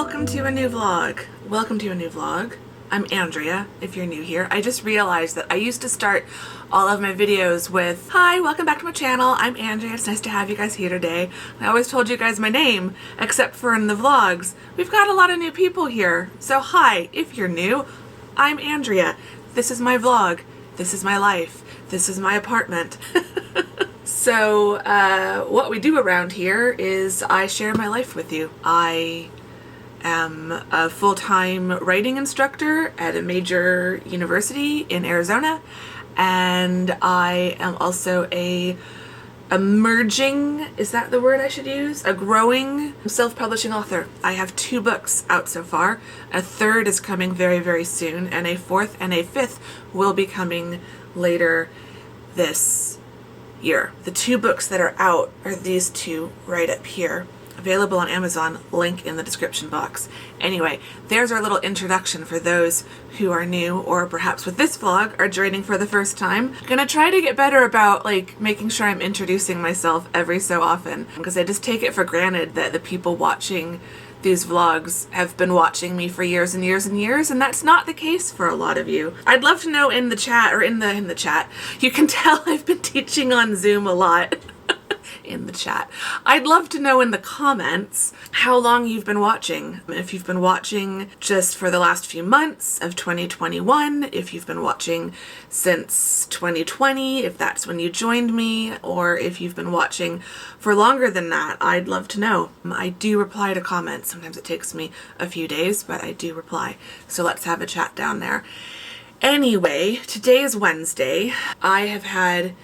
welcome to a new vlog. Welcome to a new vlog. I'm Andrea, if you're new here. I just realized that I used to start all of my videos with, "Hi, welcome back to my channel. I'm Andrea. It's nice to have you guys here today." I always told you guys my name, except for in the vlogs. We've got a lot of new people here. So hi, if you're new, I'm Andrea. This is my vlog. This is my life. This is my apartment. So what we do around here is I share my life with you. I am a full-time writing instructor at a major university in Arizona, and I am also a emerging, is that the word I should use? A growing self-publishing author. I have 2 books out so far. A 3rd is coming very, very soon, and a 4th and a 5th will be coming later this year. The 2 books that are out are these 2 right up here. Available on Amazon, link in the description box. Anyway, there's our little introduction for those who are new or perhaps with this vlog are joining for the first time. I'm gonna try to get better about making sure I'm introducing myself every so often, because I just take it for granted that the people watching these vlogs have been watching me for years and years and years, and that's not the case for a lot of you. I'd love to know in the chat, or in the chat, you can tell I've been teaching on Zoom a lot. In the chat. I'd love to know in the comments how long you've been watching. If you've been watching just for the last few months of 2021, if you've been watching since 2020, if that's when you joined me, or if you've been watching for longer than that, I'd love to know. I do reply to comments. Sometimes it takes me a few days, but I do reply. So let's have a chat down there. Anyway, today is Wednesday. I have had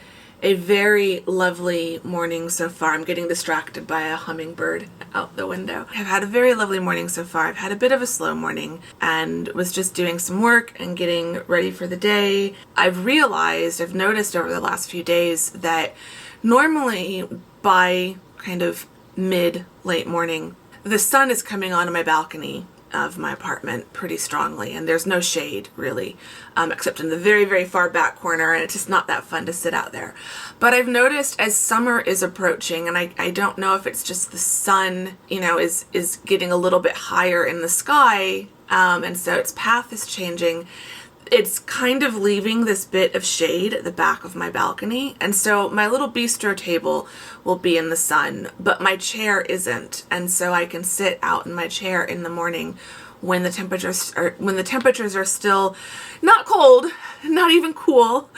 a very lovely morning so far. I'm getting distracted by a hummingbird out the window. I've had a very lovely morning so far. I've had a bit of a slow morning and was just doing some work and getting ready for the day. I've noticed over the last few days that normally by kind of late morning, the sun is coming onto my balcony of my apartment pretty strongly, and there's no shade really, except in the very, very far back corner, and it's just not that fun to sit out there. But I've noticed as summer is approaching, and I don't know if it's just the sun, is getting a little bit higher in the sky, and so its path is changing. It's kind of leaving this bit of shade at the back of my balcony, and so my little bistro table will be in the sun, but my chair isn't, and so I can sit out in my chair in the morning when the temperatures are still not cold, not even cool,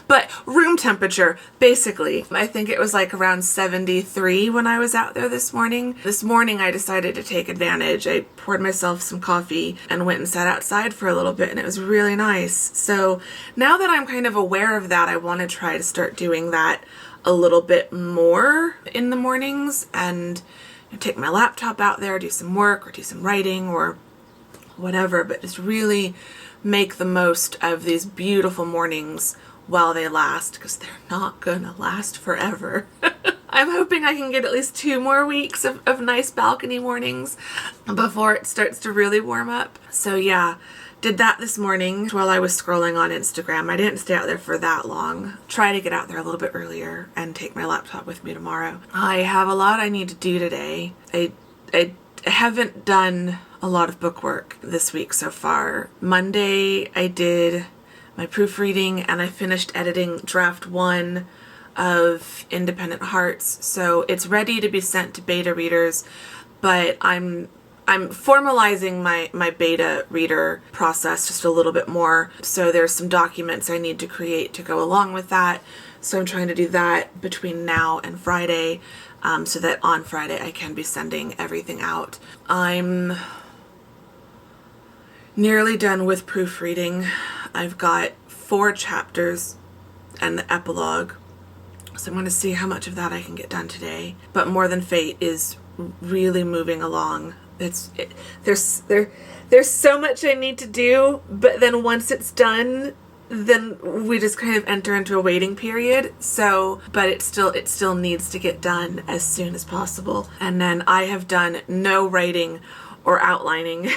but room temperature, basically. I think it was around 73 when I was out there this morning. This morning I decided to take advantage. I poured myself some coffee and went and sat outside for a little bit, and it was really nice. So now that I'm kind of aware of that, I want to try to start doing that a little bit more in the mornings, and take my laptop out there, do some work or do some writing or whatever, but just really make the most of these beautiful mornings while they last, because they're not gonna last forever. I'm hoping I can get at least 2 more weeks of nice balcony mornings before it starts to really warm up. So yeah, did that this morning while I was scrolling on Instagram. I didn't stay out there for that long. Try to get out there a little bit earlier and take my laptop with me tomorrow. I have a lot I need to do today. I haven't done a lot of book work this week so far. Monday I did my proofreading and I finished editing draft 1 of Independent Hearts, so it's ready to be sent to beta readers, but I'm formalizing my beta reader process just a little bit more. So there's some documents I need to create to go along with that. So I'm trying to do that between now and Friday, so that on Friday I can be sending everything out. I'm nearly done with proofreading. I've got 4 chapters and the epilogue. So I'm going to see how much of that I can get done today. But More Than Fate is really moving along. There's so much I need to do, but then once it's done, then we just kind of enter into a waiting period. So, but it still needs to get done as soon as possible. And then I have done no writing or outlining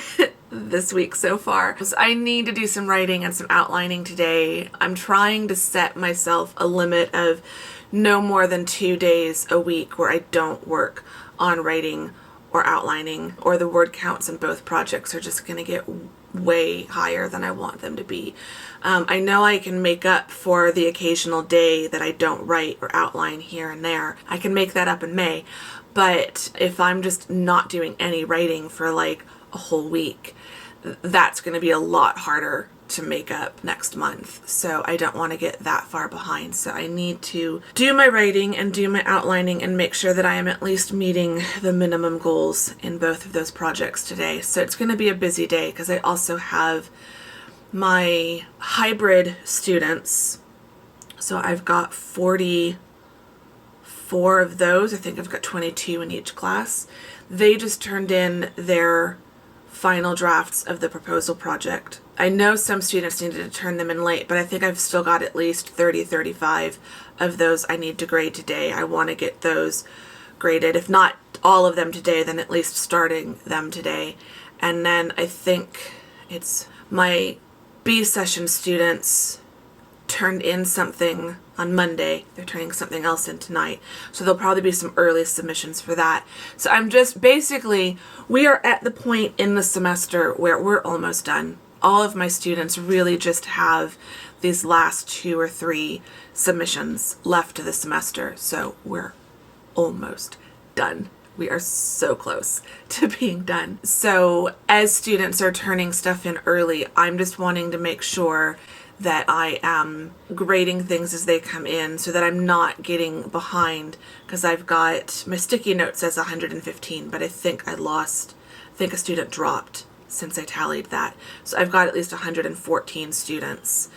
this week so far. So I need to do some writing and some outlining today. I'm trying to set myself a limit of no more than 2 days a week where I don't work on writing or outlining, or the word counts in both projects are just going to get way higher than I want them to be. I know I can make up for the occasional day that I don't write or outline here and there. I can make that up in May. But if I'm just not doing any writing for like a whole week, that's going to be a lot harder to make up next month. So I don't want to get that far behind. So I need to do my writing and do my outlining and make sure that I am at least meeting the minimum goals in both of those projects today. So it's going to be a busy day because I also have my hybrid students. So I've got 44 of those. I think I've got 22 in each class. They just turned in their final drafts of the proposal project. I know some students needed to turn them in late, but I think I've still got at least 35 of those I need to grade today. I want to get those graded. If not all of them today, then at least starting them today. And then I think it's my B session students turned in something on Monday. They're turning something else in tonight. So there'll probably be some early submissions for that. So I'm just basically, we are at the point in the semester where we're almost done. All of my students really just have these last 2 or 3 submissions left to the semester. So we're almost done. We are so close to being done. So as students are turning stuff in early, I'm just wanting to make sure that I am grading things as they come in so that I'm not getting behind, because I've got, my sticky note says 115, but I think a student dropped since I tallied that. So I've got at least 114 students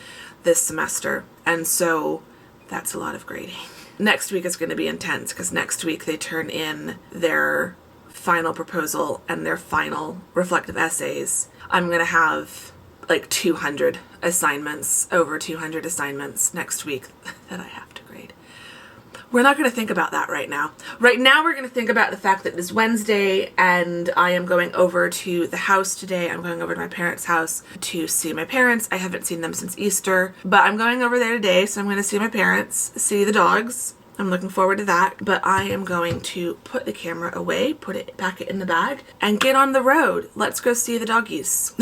this semester, and so that's a lot of grading. Next week is going to be intense because next week they turn in their final proposal and their final reflective essays. I'm going to have like 200 assignments, over 200 assignments next week that I have to grade. We're not going to think about that right now. Right now we're going to think about the fact that it's Wednesday and I am going over to the house today. I'm going over to my parents' house to see my parents. I haven't seen them since Easter, but I'm going over there today, so I'm going to see my parents, see the dogs. I'm looking forward to that, but I am going to put the camera away, pack it in the bag, and get on the road. Let's go see the doggies.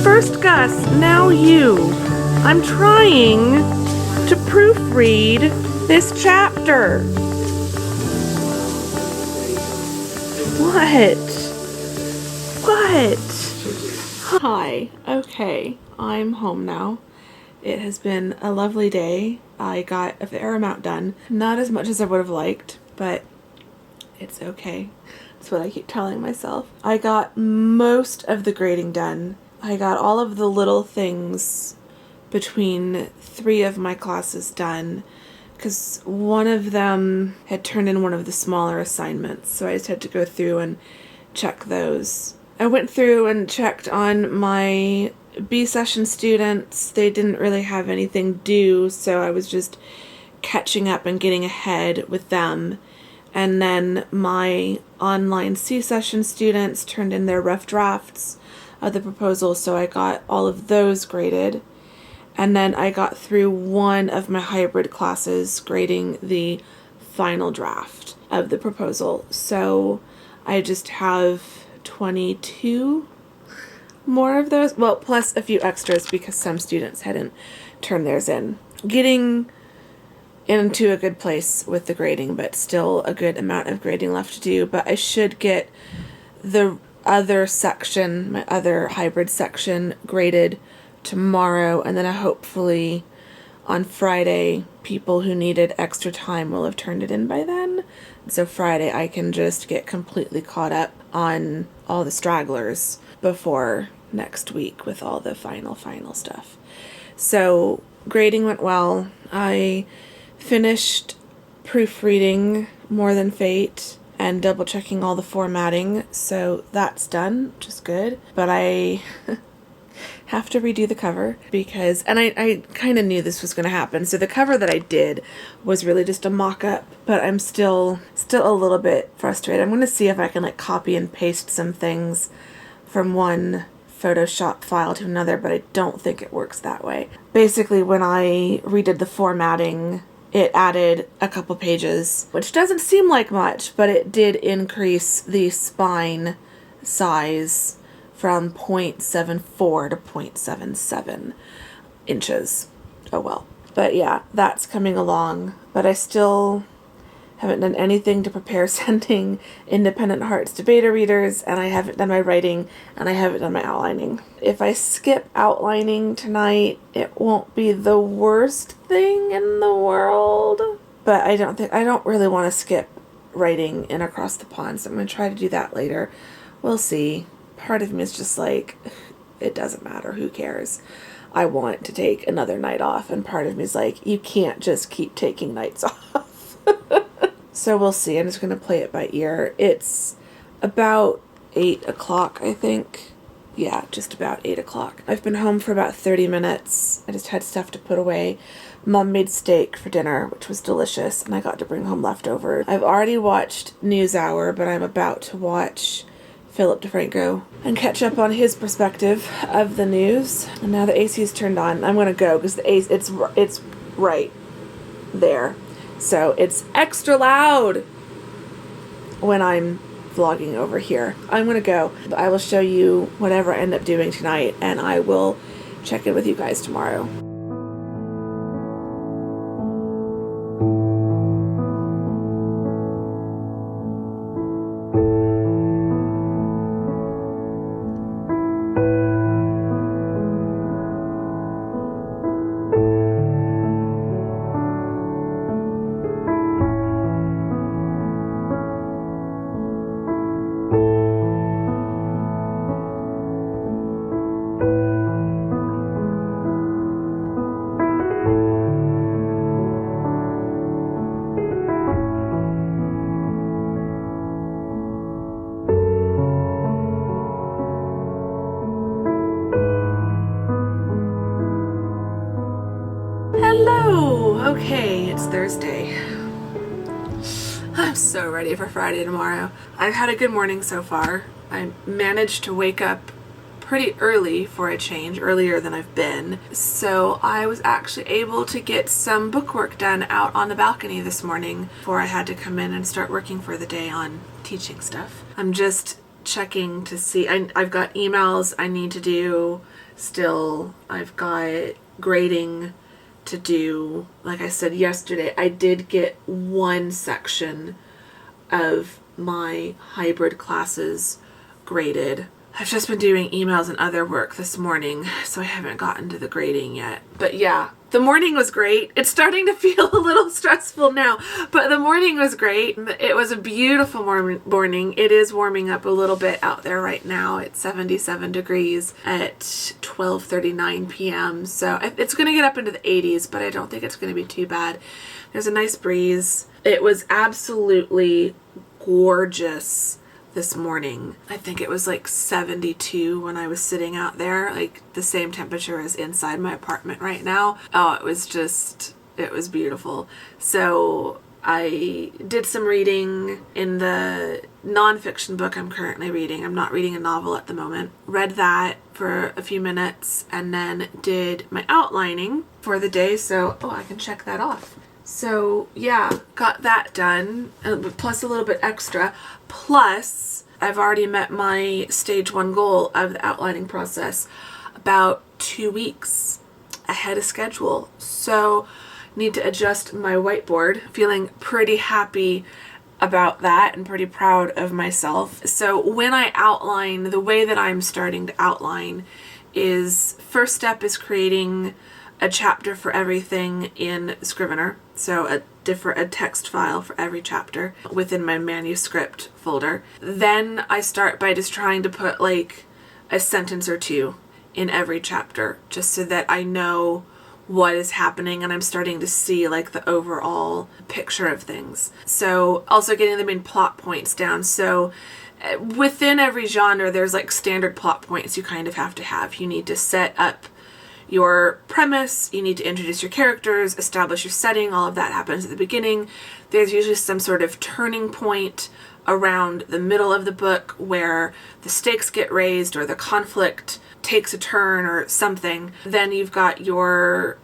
First Gus, now you. I'm trying to proofread this chapter. What? Hi. Okay, I'm home now. It has been a lovely day. I got a fair amount done. Not as much as I would have liked, but it's okay. That's what I keep telling myself. I got most of the grading done. I got all of the little things between 3 of my classes done, because one of them had turned in one of the smaller assignments, so I just had to go through and check those. I went through and checked on my B session students. They didn't really have anything due, so I was just catching up and getting ahead with them. And then my online C session students turned in their rough drafts of the proposal, so I got all of those graded. And then I got through one of my hybrid classes grading the final draft of the proposal. So I just have 22 more of those. Well, plus a few extras because some students hadn't turned theirs in. Getting into a good place with the grading, but still a good amount of grading left to do. But I should get the other section, my other hybrid section, graded tomorrow, and then hopefully on Friday people who needed extra time will have turned it in by then. So Friday I can just get completely caught up on all the stragglers before next week with all the final stuff. So grading went well. I finished proofreading More Than Fate and double checking all the formatting, so that's done, which is good. But I have to redo the cover because, and I kind of knew this was going to happen. So the cover that I did was really just a mock-up, but I'm still a little bit frustrated. I'm going to see if I can like copy and paste some things from one Photoshop file to another, but I don't think it works that way. Basically, when I redid the formatting, it added a couple pages, which doesn't seem like much, but it did increase the spine size from 0.74 to 0.77 inches. Oh well. But yeah, that's coming along. But I still haven't done anything to prepare sending Independent Hearts to beta readers, and I haven't done my writing, and I haven't done my outlining. If I skip outlining tonight, it won't be the worst thing in the world. But I don't really want to skip writing in Across the Pond, so I'm going to try to do that later. We'll see. Part of me is just like, it doesn't matter, who cares? I want to take another night off, and part of me is like, you can't just keep taking nights off. So we'll see. I'm just going to play it by ear. It's about 8 o'clock, I think. Yeah, just about 8 o'clock. I've been home for about 30 minutes. I just had stuff to put away. Mom made steak for dinner, which was delicious, and I got to bring home leftovers. I've already watched NewsHour, but I'm about to watch Philip DeFranco and catch up on his perspective of the news. And now the AC is turned on. I'm going to go because the AC, it's right there. So it's extra loud when I'm vlogging over here. I'm going to go. I will show you whatever I end up doing tonight, and I will check in with you guys tomorrow. Okay, it's Thursday. I'm so ready for Friday tomorrow. I've had a good morning so far. I managed to wake up pretty early for a change, earlier than I've been. So I was actually able to get some bookwork done out on the balcony this morning before I had to come in and start working for the day on teaching stuff. I'm just checking to see. I've got emails I need to do still. I've got grading to do. Like I said yesterday, I did get one section of my hybrid classes graded. I've just been doing emails and other work this morning, so I haven't gotten to the grading yet. But yeah, the morning was great. It's starting to feel a little stressful now, but the morning was great. It was a beautiful morning. It is warming up a little bit out there right now. It's 77 degrees at 12:39 p.m. So it's going to get up into the 80s, but I don't think it's going to be too bad. There's a nice breeze. It was absolutely gorgeous this morning. I think it was like 72 when I was sitting out there, like the same temperature as inside my apartment right now. Oh, it was beautiful. So I did some reading in the nonfiction book I'm currently reading. I'm not reading a novel at the moment. Read that for a few minutes and then did my outlining for the day. So, I can check that off. So yeah, got that done, plus a little bit extra. Plus, I've already met my stage 1 goal of the outlining process about 2 weeks ahead of schedule. So need to adjust my whiteboard. Feeling pretty happy about that and pretty proud of myself. So when I outline, the way that I'm starting to outline is, first step is creating a chapter for everything in Scrivener. So a text file for every chapter within my manuscript folder. Then I start by just trying to put like a sentence or two in every chapter, just so that I know what is happening and I'm starting to see like the overall picture of things. So also getting the main plot points down. So within every genre, there's like standard plot points you kind of have to have. You need to set up your premise, you need to introduce your characters, establish your setting, all of that happens at the beginning. There's usually some sort of turning point around the middle of the book where the stakes get raised or the conflict takes a turn or something. Then you've got your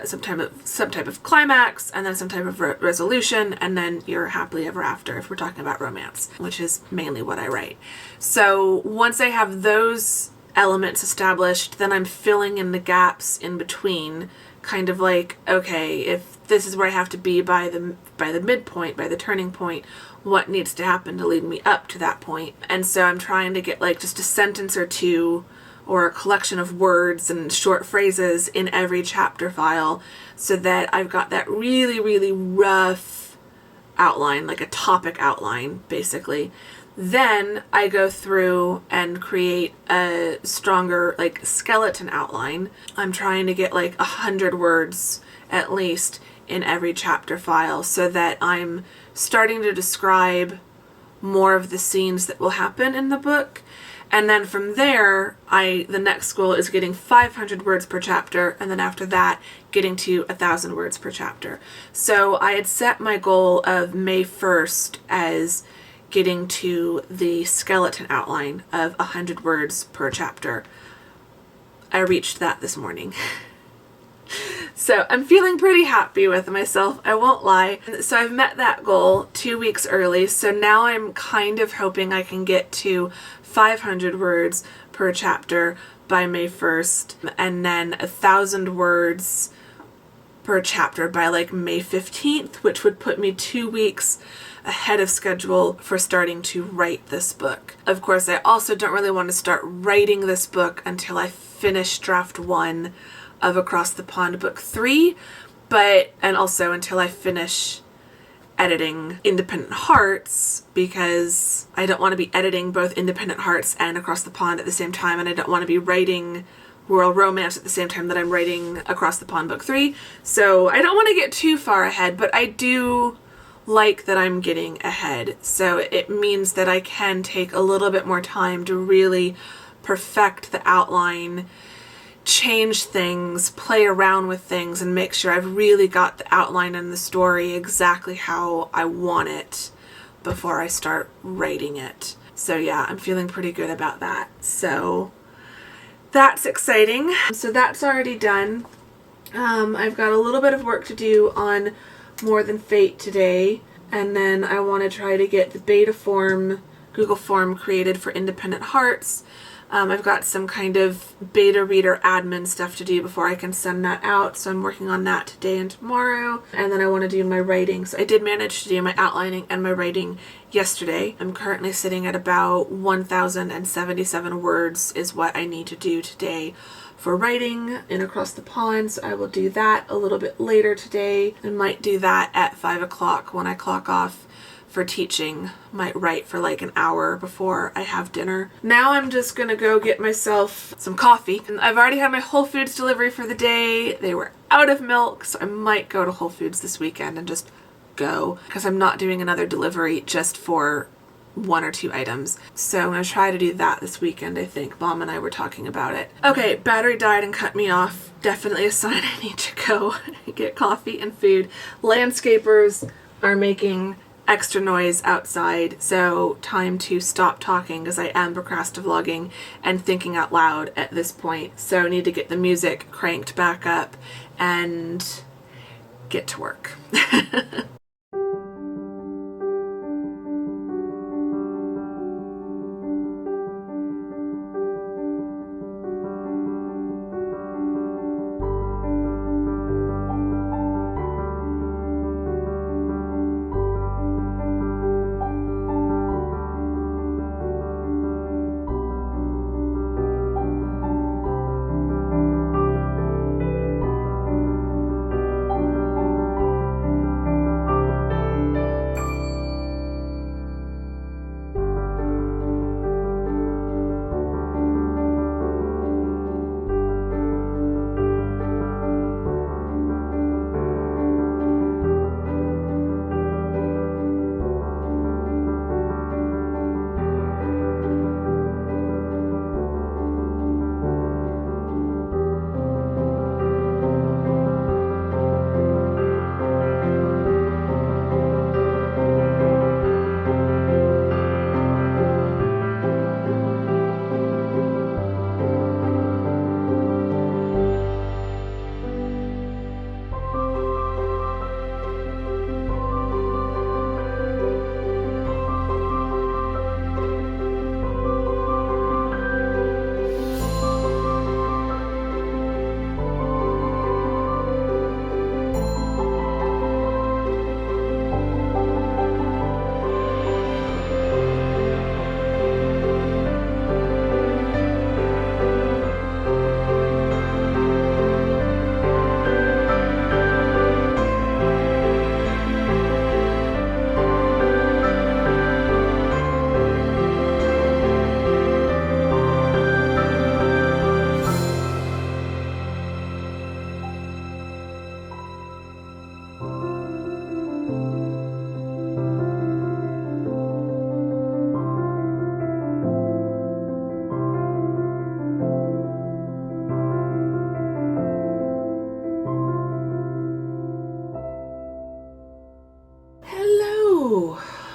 some type of climax, and then some type of resolution, and then your happily ever after if we're talking about romance, which is mainly what I write. So once I have those elements established, then I'm filling in the gaps in between, kind of like, okay, if this is where I have to be by the midpoint, by the turning point, what needs to happen to lead me up to that point? And so I'm trying to get like just a sentence or two or a collection of words and short phrases in every chapter file, so that I've got that really, really rough outline, like a topic outline, basically. Then I go through and create a stronger like skeleton outline. I'm trying to get like 100 words at least in every chapter file, so that I'm starting to describe more of the scenes that will happen in the book. And then from there, the next goal is getting 500 words per chapter, and then after that, getting to 1,000 words per chapter. So I had set my goal of May 1st as getting to the skeleton outline of 100 words per chapter. I reached that this morning. So I'm feeling pretty happy with myself, I won't lie. So I've met that goal 2 weeks early, so now I'm kind of hoping I can get to 500 words per chapter by May 1st, and then 1,000 words per chapter by like May 15th, which would put me 2 weeks ahead of schedule for starting to write this book. Of course, I also don't really want to start writing this book until I finish draft 1 of Across the Pond Book 3, and also until I finish editing Independent Hearts, because I don't want to be editing both Independent Hearts and Across the Pond at the same time, and I don't want to be writing Rural Romance at the same time that I'm writing Across the Pond Book 3. So I don't want to get too far ahead, but I do like that I'm getting ahead. So it means that I can take a little bit more time to really perfect the outline, change things, play around with things, and make sure I've really got the outline and the story exactly how I want it before I start writing it. So yeah, I'm feeling pretty good about that. So that's exciting. So that's already done. I've got a little bit of work to do on More Than Fate today, and then I want to try to get the beta form, Google form created for Independent Hearts. I've got some kind of beta reader admin stuff to do before I can send that out, so I'm working on that today and tomorrow. And then I want to do my writing. So I did manage to do my outlining and my writing yesterday. I'm currently sitting at about 1,077 words is what I need to do today for writing in Across the Pond, so I will do that a little bit later today. I might do that at 5 o'clock when I clock off for teaching. Might write for like an hour before I have dinner. Now I'm just gonna go get myself some coffee. And I've already had my Whole Foods delivery for the day. They were out of milk, so I might go to Whole Foods this weekend and just go, because I'm not doing another delivery just for 1 or 2 items. So I'm going to try to do that this weekend, I think. Mom and I were talking about it. Okay, battery died and cut me off. Definitely a sign I need to go get coffee and food. Landscapers are making extra noise outside, so time to stop talking because I am procrastivlogging and thinking out loud at this point. So I need to get the music cranked back up and get to work.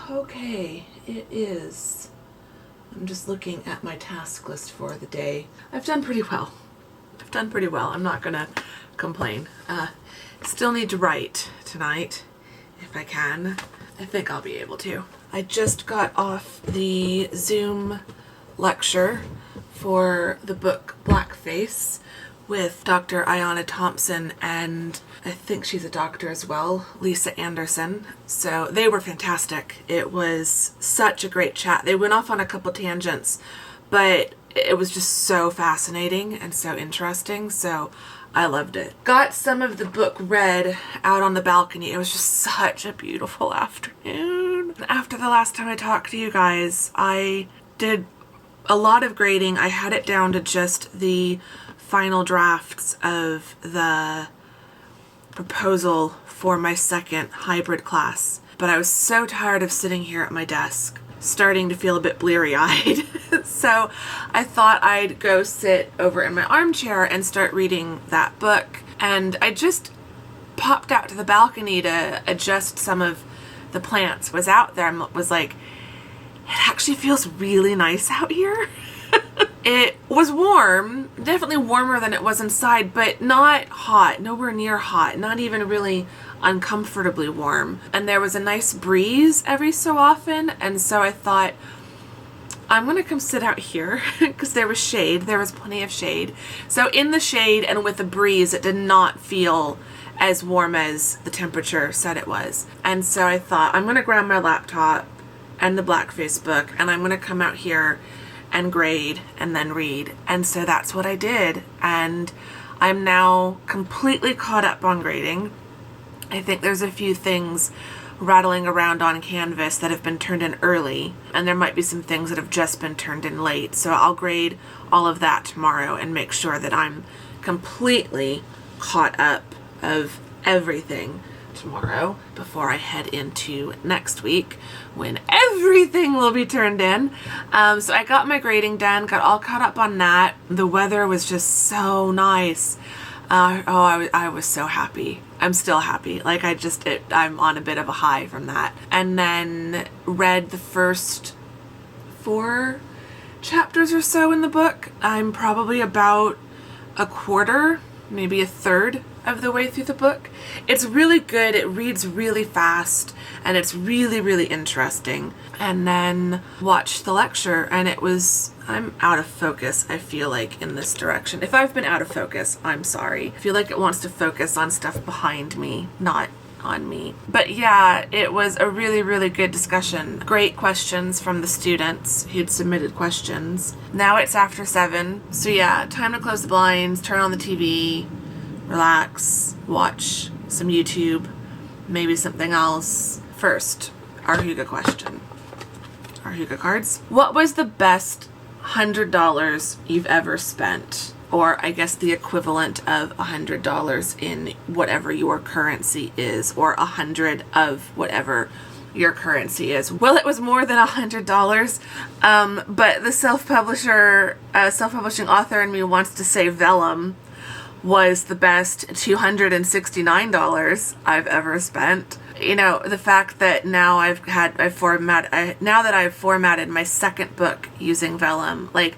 Okay, it is. I'm just looking at my task list for the day. I've done pretty well. I'm not gonna complain. Still need to write tonight, if I can. I think I'll be able to. I just got off the Zoom lecture for the book Blackface with Dr. Ayanna Thompson, and I think she's a doctor as well, Lisa Anderson. So they were fantastic. It was such a great chat. They went off on a couple tangents, but it was just so fascinating and so interesting. So I loved it. Got some of the book read out on the balcony. It was just such a beautiful afternoon. After the last time I talked to you guys, I did a lot of grading. I had it down to just the final drafts of the proposal for my second hybrid class. But I was so tired of sitting here at my desk, starting to feel a bit bleary-eyed. So I thought I'd go sit over in my armchair and start reading that book. And I just popped out to the balcony to adjust some of the plants. Was out there and was like, it actually feels really nice out here. It was warm, definitely warmer than it was inside, but not hot, nowhere near hot, not even really uncomfortably warm. And there was a nice breeze every so often, and so I thought, I'm gonna come sit out here because there was shade. There was plenty of shade. So in the shade and with the breeze, it did not feel as warm as the temperature said it was. And so I thought, I'm gonna grab my laptop and the black Facebook, and I'm gonna come out here and grade and then read. And so that's what I did. And I'm now completely caught up on grading. I think there's a few things rattling around on Canvas that have been turned in early, and there might be some things that have just been turned in late. So I'll grade all of that tomorrow and make sure that I'm completely caught up of everything tomorrow before I head into next week when everything will be turned in. So I got my grading done, got all caught up on that. The weather was just so nice. I was so happy. I'm still happy. Like I'm on a bit of a high from that. And then read the first 4 chapters or so in the book. I'm probably about a quarter, maybe a third of the way through the book. It's really good. It reads really fast and it's really, really interesting. And then watched the lecture, and I'm out of focus, I feel like, in this direction. If I've been out of focus, I'm sorry. I feel like it wants to focus on stuff behind me, not on me. But yeah, it was a really, really good discussion. Great questions from the students who'd submitted questions. Now it's after 7. So yeah, time to close the blinds, turn on the TV, relax, watch some YouTube, maybe something else. First, our Huga question. Our Huga cards. What was the best $100 you've ever spent? Or I guess the equivalent of $100 in whatever your currency is, or 100 of whatever your currency is. Well, it was more than $100, but the self-publishing author in me wants to say Vellum was the best $269 I've ever spent. You know, the fact that now now that I've formatted my second book using Vellum, like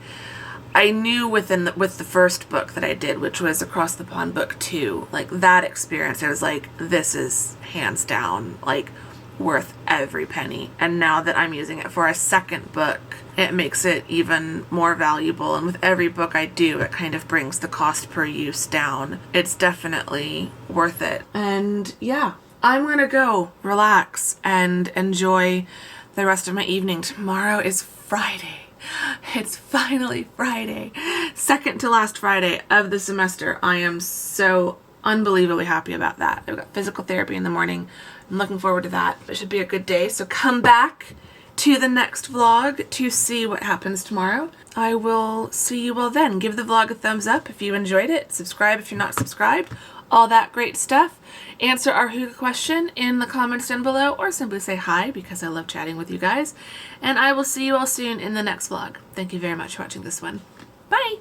I knew with the first book that I did, which was Across the Pond Book 2, like that experience, I was like, this is hands down, like worth every penny. And now that I'm using it for a second book, it makes it even more valuable. And with every book I do, it kind of brings the cost per use down. It's definitely worth it. And yeah, I'm gonna go relax and enjoy the rest of my evening. Tomorrow is Friday. It's finally Friday. Second to last Friday of the semester. I am so unbelievably happy about that. I've got physical therapy in the morning. I'm looking forward to that. It should be a good day. So come back to the next vlog to see what happens tomorrow. I will see you all then. Give the vlog a thumbs up if you enjoyed it. Subscribe if you're not subscribed. All that great stuff. Answer our Huga question in the comments down below, or simply say hi because I love chatting with you guys. And I will see you all soon in the next vlog. Thank you very much for watching this one. Bye!